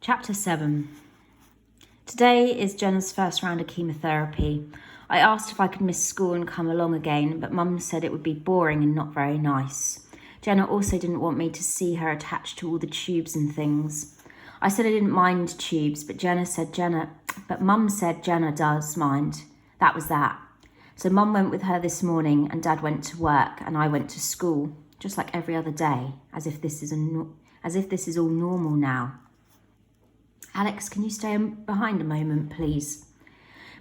Chapter 7. Today is Jenna's first round of chemotherapy. I asked if I could miss school and come along again, but Mum said it would be boring and not very nice. Jenna also didn't want me to see her attached to all the tubes and things. I said I didn't mind tubes, but Mum said Jenna does mind. That was that. So Mum went with her this morning and Dad went to work and I went to school, just like every other day, as if this is all normal now. Alex, can you stay behind a moment, please?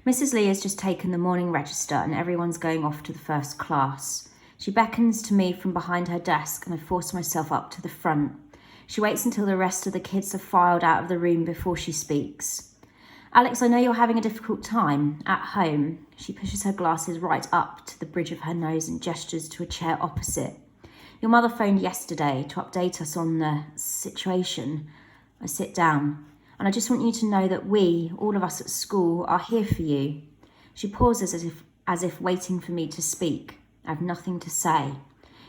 Mrs. Lee has just taken the morning register and everyone's going off to the first class. She beckons to me from behind her desk and I force myself up to the front. She waits until the rest of the kids have filed out of the room before she speaks. Alex, I know you're having a difficult time at home. She pushes her glasses right up to the bridge of her nose and gestures to a chair opposite. Your mother phoned yesterday to update us on the situation. I sit down. And I just want you to know that we, all of us at school, are here for you. She pauses as if waiting for me to speak. I have nothing to say.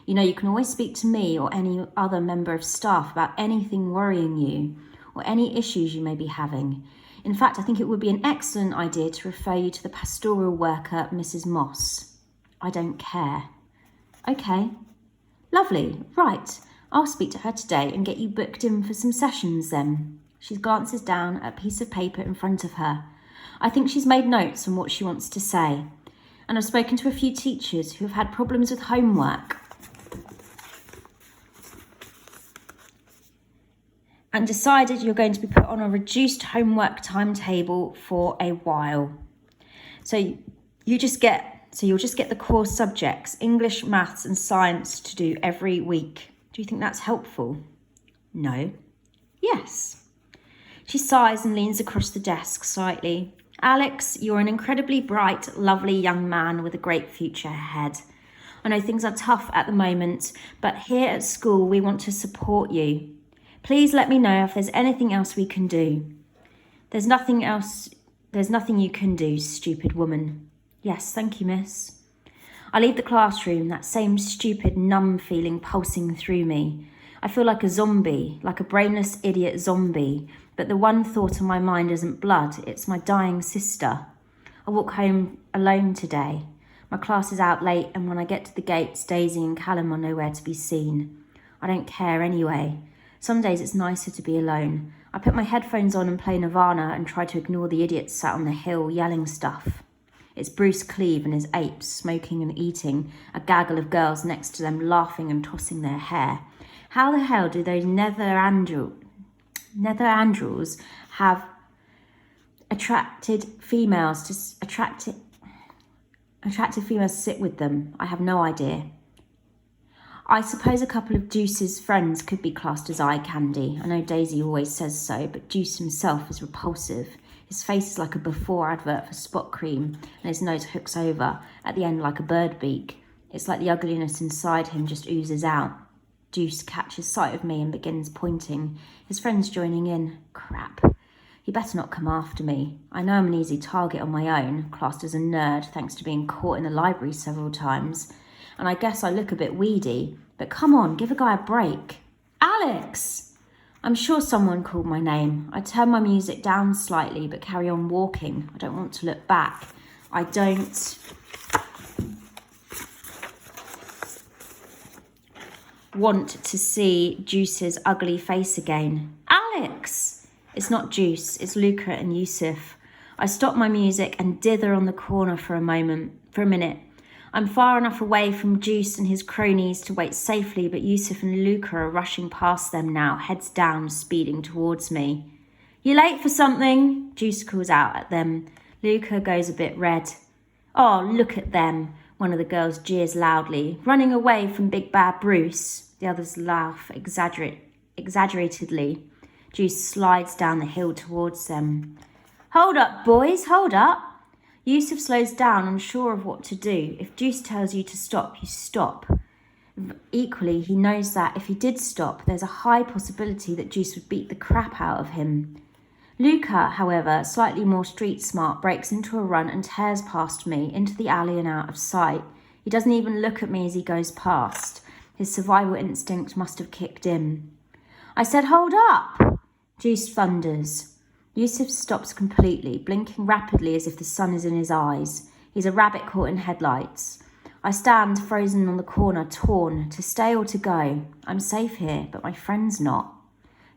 You know, you can always speak to me or any other member of staff about anything worrying you or any issues you may be having. In fact, I think it would be an excellent idea to refer you to the pastoral worker, Mrs. Moss. I don't care. Okay. Lovely. Right. I'll speak to her today and get you booked in for some sessions then. She glances down at a piece of paper in front of her. I think she's made notes on what she wants to say. And I've spoken to a few teachers who have had problems with homework and decided you're going to be put on a reduced homework timetable for a while. So you'll just get the core subjects, English, maths and science, to do every week. Do you think that's helpful? No. Yes. She sighs and leans across the desk slightly. Alex, you're an incredibly bright, lovely young man with a great future ahead. I know things are tough at the moment, but here at school we want to support you. Please let me know if there's anything else we can do. There's nothing you can do, stupid woman. Yes, thank you, miss. I leave the classroom, that same stupid, numb feeling pulsing through me. I feel like a zombie, like a brainless idiot zombie, but the one thought on my mind isn't blood, it's my dying sister. I walk home alone today. My class is out late, and when I get to the gates, Daisy and Callum are nowhere to be seen. I don't care anyway. Some days it's nicer to be alone. I put my headphones on and play Nirvana and try to ignore the idiots sat on the hill yelling stuff. It's Bruce Cleave and his apes smoking and eating, a gaggle of girls next to them laughing and tossing their hair. How the hell do those nether androids have attracted females to sit with them? I have no idea. I suppose a couple of Deuce's friends could be classed as eye candy. I know Daisy always says so, but Deuce himself is repulsive. His face is like a before advert for spot cream, and his nose hooks over at the end like a bird beak. It's like the ugliness inside him just oozes out. Deuce catches sight of me and begins pointing. His friend's joining in. Crap. He better not come after me. I know I'm an easy target on my own, classed as a nerd thanks to being caught in the library several times. And I guess I look a bit weedy, but come on, give a guy a break. Alex! I'm sure someone called my name. I turn my music down slightly but carry on walking. I don't want to look back. I don't want to see Juice's ugly face again. Alex! It's not Juice, it's Luca and Yusef. I stop my music and dither on the corner for a minute. I'm far enough away from Juice and his cronies to wait safely, but Yusef and Luca are rushing past them now, heads down, speeding towards me. You late for something? Juice calls out at them. Luca goes a bit red. Oh, look at them. One of the girls jeers loudly. Running away from Big Bad Bruce. The others laugh exaggeratedly. Juice slides down the hill towards them. Hold up, boys, hold up. Yusef slows down, unsure of what to do. If Juice tells you to stop, you stop. Equally, he knows that if he did stop, there's a high possibility that Juice would beat the crap out of him. Luca, however, slightly more street smart, breaks into a run and tears past me, into the alley and out of sight. He doesn't even look at me as he goes past. His survival instinct must have kicked in. I said, hold up! Juice thunders. Yusef stops completely, blinking rapidly as if the sun is in his eyes. He's a rabbit caught in headlights. I stand frozen on the corner, torn, to stay or to go. I'm safe here, but my friend's not.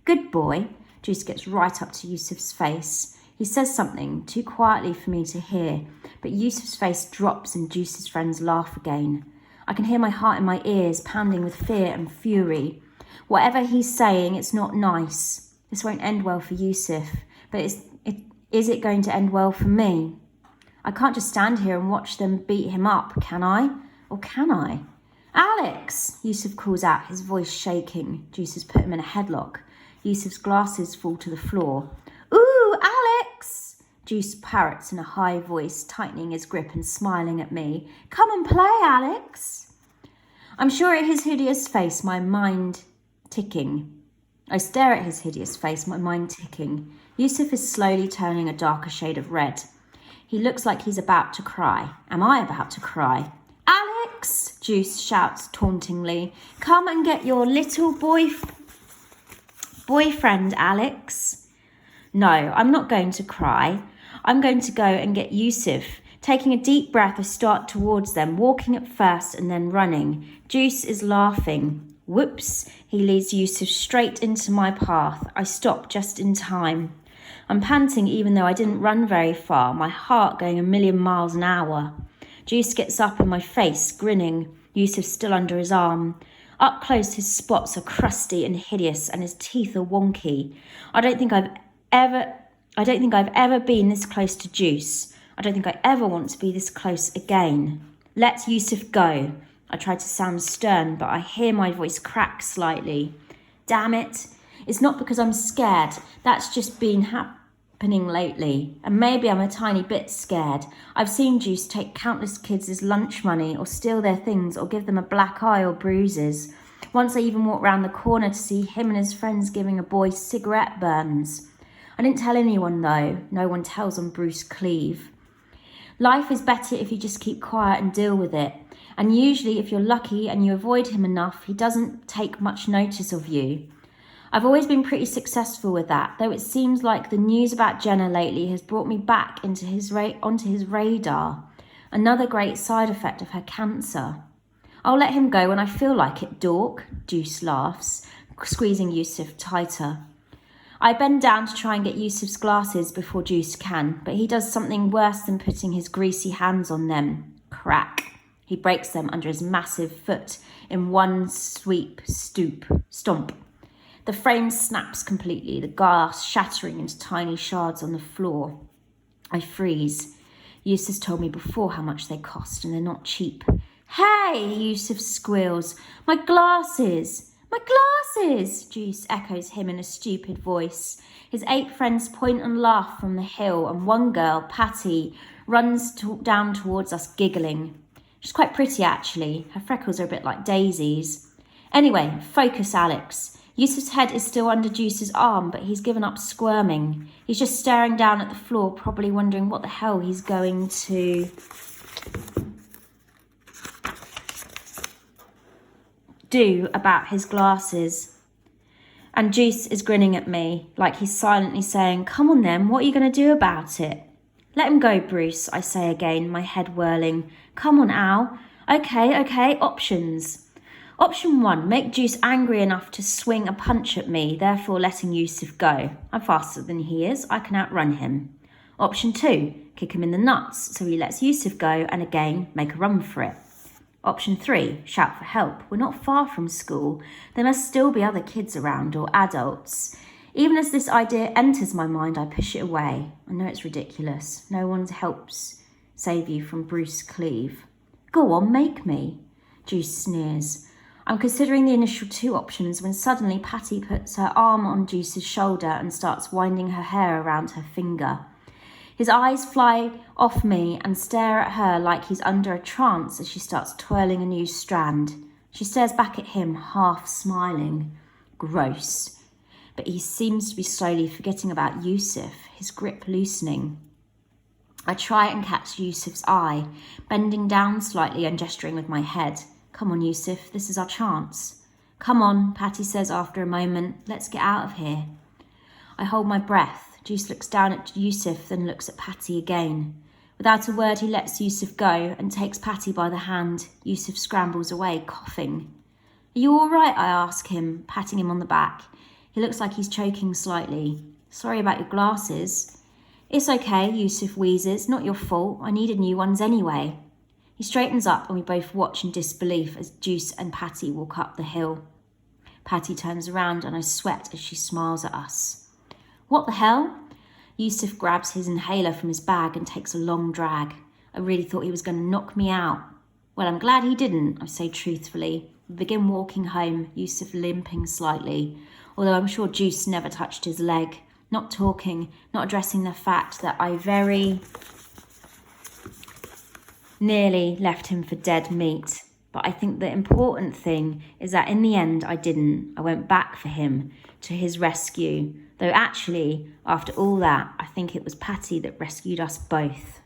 Good boy. Juice gets right up to Yusef's face. He says something, too quietly for me to hear, but Yusef's face drops and Juice's friends laugh again. I can hear my heart in my ears, pounding with fear and fury. Whatever he's saying, it's not nice. This won't end well for Yusef, but is it going to end well for me? I can't just stand here and watch them beat him up, can I? Or can I? Alex! Yusef calls out, his voice shaking. Juice has put him in a headlock. Yusef's glasses fall to the floor. Ooh, Alex! Juice parrots in a high voice, tightening his grip and smiling at me. Come and play, Alex! I'm sure at his hideous face, my mind ticking. I stare at his hideous face, my mind ticking. Yusef is slowly turning a darker shade of red. He looks like he's about to cry. Am I about to cry? Alex! Juice shouts tauntingly. Come and get your little boyfriend, Alex. No, I'm not going to cry. I'm going to go and get Yusef. Taking a deep breath, I start towards them, walking at first and then running. Juice is laughing. Whoops, he leads Yusef straight into my path. I stop just in time. I'm panting even though I didn't run very far, my heart going 1,000,000 miles an hour. Juice gets up in my face, grinning. Yusef still under his arm. Up close, his spots are crusty and hideous, and his teeth are wonky. I don't think I've ever been this close to Juice. I don't think I ever want to be this close again. Let Yusef go. I try to sound stern, but I hear my voice crack slightly. Damn it. It's not because I'm scared. That's just been happening lately. And maybe I'm a tiny bit scared. I've seen Juice take countless kids' lunch money or steal their things or give them a black eye or bruises. Once I even walked round the corner to see him and his friends giving a boy cigarette burns. I didn't tell anyone though. No one tells on Bruce Cleave. Life is better if you just keep quiet and deal with it. And usually if you're lucky and you avoid him enough, he doesn't take much notice of you. I've always been pretty successful with that, though it seems like the news about Jenna lately has brought me back onto his radar. Another great side effect of her cancer. I'll let him go when I feel like it, dork, Juice laughs, squeezing Yusef tighter. I bend down to try and get Yusef's glasses before Juice can, but he does something worse than putting his greasy hands on them. Crack. He breaks them under his massive foot in one stomp. The frame snaps completely, the glass shattering into tiny shards on the floor. I freeze. Yusef told me before how much they cost, and they're not cheap. Hey, Yusef squeals. My glasses! My glasses! Juice echoes him in a stupid voice. His 8 friends point and laugh from the hill, and one girl, Patty, runs down towards us giggling. She's quite pretty, actually. Her freckles are a bit like daisies. Anyway, focus, Alex. Yusef's head is still under Juice's arm, but he's given up squirming. He's just staring down at the floor, probably wondering what the hell he's going to do about his glasses. And Juice is grinning at me, like he's silently saying, come on then, what are you going to do about it? Let him go, Bruce, I say again, my head whirling. Come on, Al. Okay, options. Option 1, make Juice angry enough to swing a punch at me, therefore letting Yusef go. I'm faster than he is, I can outrun him. Option 2, kick him in the nuts, so he lets Yusef go and again make a run for it. Option 3, shout for help. We're not far from school. There must still be other kids around or adults. Even as this idea enters my mind, I push it away. I know it's ridiculous. No one helps save you from Bruce Cleave. Go on, make me. Juice sneers. I'm considering the initial 2 options when suddenly Patty puts her arm on Juice's shoulder and starts winding her hair around her finger. His eyes fly off me and stare at her like he's under a trance as she starts twirling a new strand. She stares back at him, half smiling. Gross. But he seems to be slowly forgetting about Yusef, his grip loosening. I try and catch Yusef's eye, bending down slightly and gesturing with my head. Come on, Yusef, this is our chance. Come on, Patty says after a moment. Let's get out of here. I hold my breath. Juice looks down at Yusef, then looks at Patty again. Without a word, he lets Yusef go and takes Patty by the hand. Yusef scrambles away, coughing. Are you all right? I ask him, patting him on the back. He looks like he's choking slightly. Sorry about your glasses. It's okay, Yusef wheezes. Not your fault. I needed new ones anyway. He straightens up and we both watch in disbelief as Juice and Patty walk up the hill. Patty turns around and I sweat as she smiles at us. What the hell? Yusef grabs his inhaler from his bag and takes a long drag. I really thought he was going to knock me out. Well, I'm glad he didn't, I say truthfully. We begin walking home, Yusef limping slightly, although I'm sure Juice never touched his leg. Not talking, not addressing the fact that I very nearly left him for dead meat. But I think the important thing is that in the end I didn't. I went back for him, to his rescue. Though actually, after all that, I think it was Patty that rescued us both.